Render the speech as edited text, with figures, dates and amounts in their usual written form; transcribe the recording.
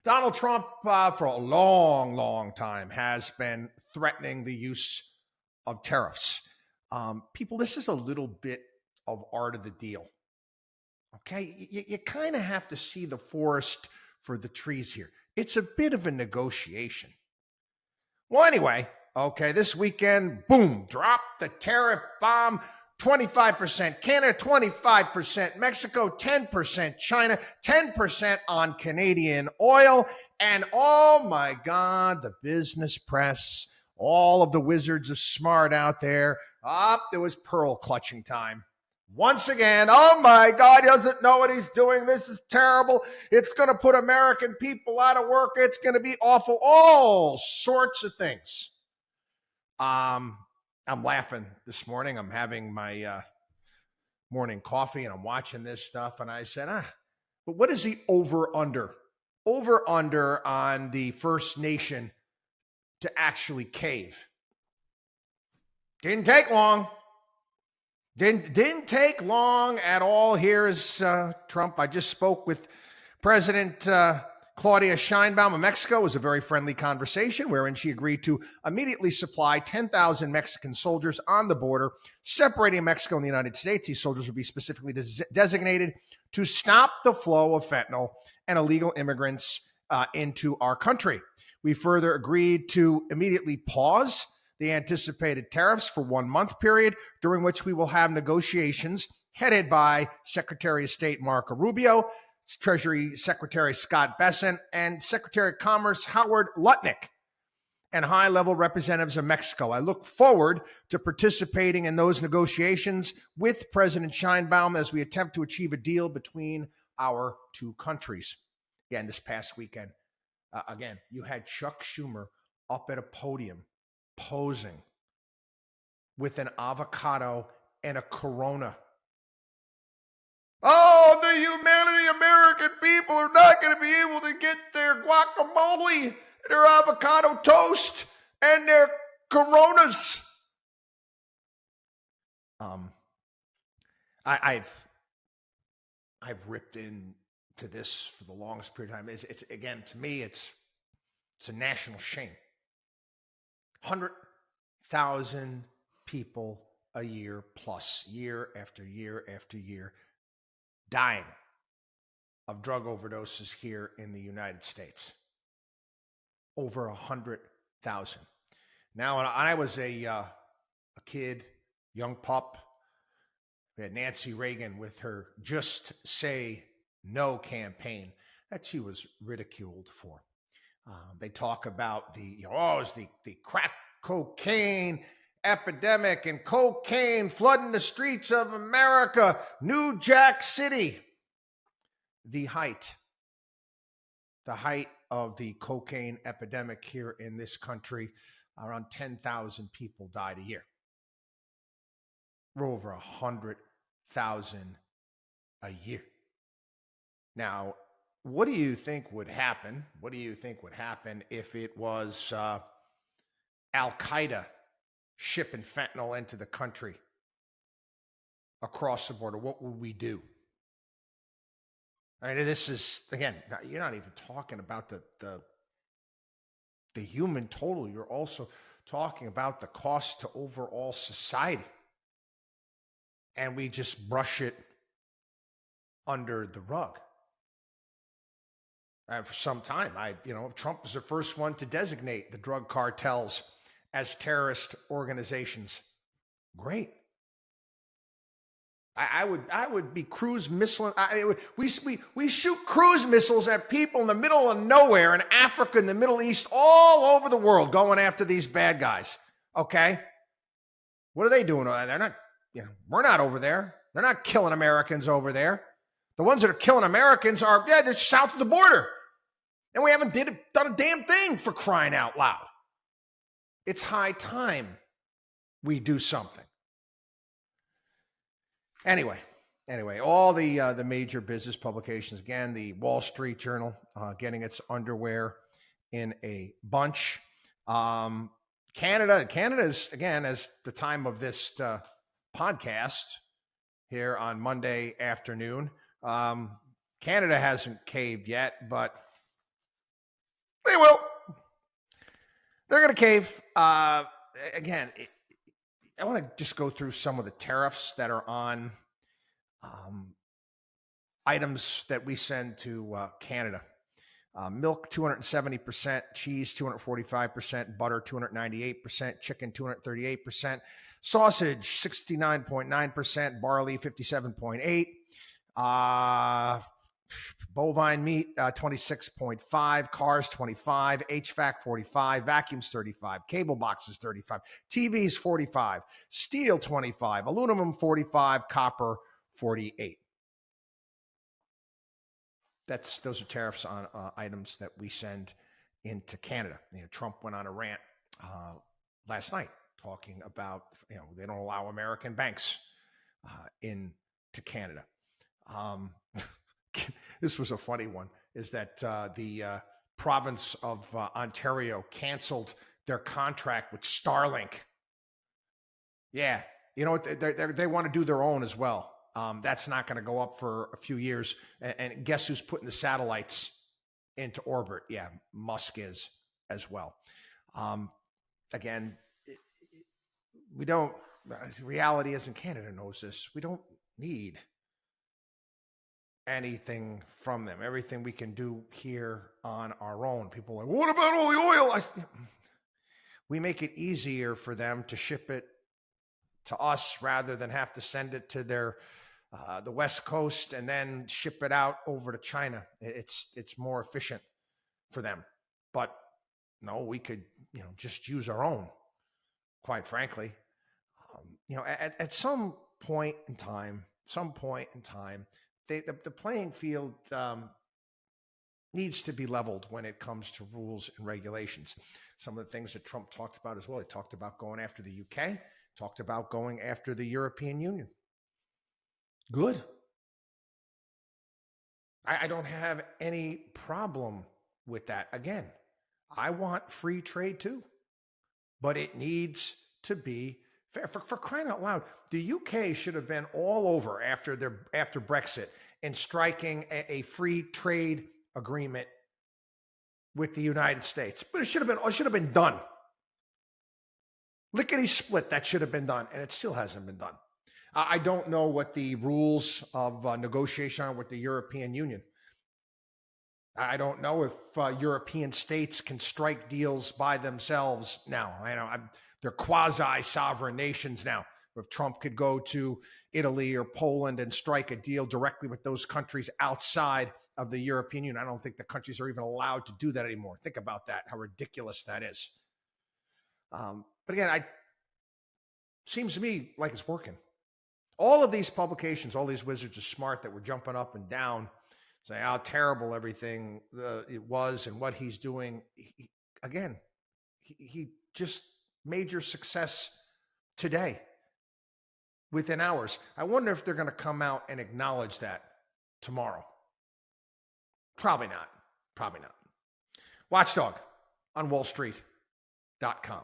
Donald Trump, for a long, long time, has been threatening the use of tariffs. People, this is a little bit of art of the deal. Okay, you kind of have to see the forest for the trees here. It's a bit of a negotiation. Well, anyway, okay, this weekend, boom, drop the tariff bomb. 25%, Canada 25%, Mexico 10%, China 10% on Canadian oil. And oh my God, the business press, all of the wizards of smart out there, there was pearl clutching time. Once again, oh my God, he doesn't know what he's doing. This is terrible. It's going to put American people out of work. It's going to be awful. All sorts of things. I'm laughing this morning. I'm having my morning coffee and I'm watching this stuff. And I said, but what is the over-under? Over-under on the First Nation to actually cave. Didn't take long. Didn't take long at all. Here's Trump. I just spoke with President Claudia Sheinbaum of Mexico. It was a very friendly conversation wherein she agreed to immediately supply 10,000 Mexican soldiers on the border, separating Mexico and the United States. These soldiers would be specifically designated to stop the flow of fentanyl and illegal immigrants into our country. We further agreed to immediately pause the anticipated tariffs for 1 month period, during which we will have negotiations headed by Secretary of State Marco Rubio, Treasury Secretary Scott Bessent, and Secretary of Commerce Howard Lutnick, and high-level representatives of Mexico. I look forward to participating in those negotiations with President Sheinbaum as we attempt to achieve a deal between our two countries. Again, this past weekend, you had Chuck Schumer up at a podium posing with an avocado and a Corona. Oh, the humanity American people are not going to be able to get their guacamole, their avocado toast, and their Coronas. I've ripped into this for the longest period of time. It's again, to me, it's a national shame. 100,000 people a year plus, year after year after year, dying of drug overdoses here in the United States. Over 100,000. Now, when I was a kid, young pup, we had Nancy Reagan with her Just Say No campaign that she was ridiculed for. They talk about the crack cocaine epidemic and cocaine flooding the streets of America, New Jack City. The height of the cocaine epidemic here in this country, around 10,000 people died a year. We're over 100,000 a year. Now, what do you think would happen? What do you think would happen if it was Al-Qaeda shipping fentanyl into the country across the border? What would we do? I mean, this is, again, you're not even talking about the human total. You're also talking about the cost to overall society. And we just brush it under the rug. For some time, Trump was the first one to designate the drug cartels as terrorist organizations. Great. I would be cruise missile. We shoot cruise missiles at people in the middle of nowhere in Africa, in the Middle East, all over the world, going after these bad guys. Okay, what are they doing? They're not. We're not over there. They're not killing Americans over there. The ones that are killing Americans are they're south of the border, and we haven't done a damn thing, for crying out loud. It's high time we do something. Anyway, all the major business publications, again, the Wall Street Journal getting its underwear in a bunch. Canada is, again, as the time of this podcast here on Monday afternoon, Canada hasn't caved yet, but will. They're going to cave. Again, I want to just go through some of the tariffs that are on items that we send to Canada. Milk, 270%, cheese, 245%, butter, 298%, chicken, 238%, sausage, 69.9%, barley, 57.8%, bovine meat, 26.5%, cars, 25%, HVAC, 45%, vacuums, 35%, cable boxes, 35%, TVs, 45%, steel, 25%, aluminum, 45%, copper, 48%. Those are tariffs on items that we send into Canada. Trump went on a rant last night talking about they don't allow American banks into Canada. This was a funny one. Is that the province of Ontario canceled their contract with Starlink? Yeah, you know what? They want to do their own as well. That's not going to go up for a few years. And guess who's putting the satellites into orbit? Yeah, Musk is as well. Again, we don't, the reality is, and Canada knows this, we don't need anything from them. Everything we can do here on our own. People are like, what about all the oil? We make it easier for them to ship it to us rather than have to send it to their the West Coast and then ship it out over to China. It's more efficient for them. But no, we could just use our own. Quite frankly, at some point in time, the playing field needs to be leveled when it comes to rules and regulations. Some of the things that Trump talked about as well. He talked about going after the UK. Talked about going after the European Union. Good. I don't have any problem with that. Again, I want free trade too, but it needs to be fair. For crying out loud, the UK should have been all over after Brexit and striking a free trade agreement with the United States. But it should have been done. Lickety split, that should have been done, and it still hasn't been done. I don't know what the rules of negotiation are with the European Union. I don't know if European states can strike deals by themselves now. They're quasi-sovereign nations now. If Trump could go to Italy or Poland and strike a deal directly with those countries outside of the European Union, I don't think the countries are even allowed to do that anymore. Think about that, how ridiculous that is. But again, seems to me like it's working. All of these publications, all these wizards are smart that we're jumping up and down, saying how terrible everything it was and what he's doing. He just major success today within hours. I wonder if they're going to come out and acknowledge that tomorrow. Probably not. WatchDog on WallStreet.com.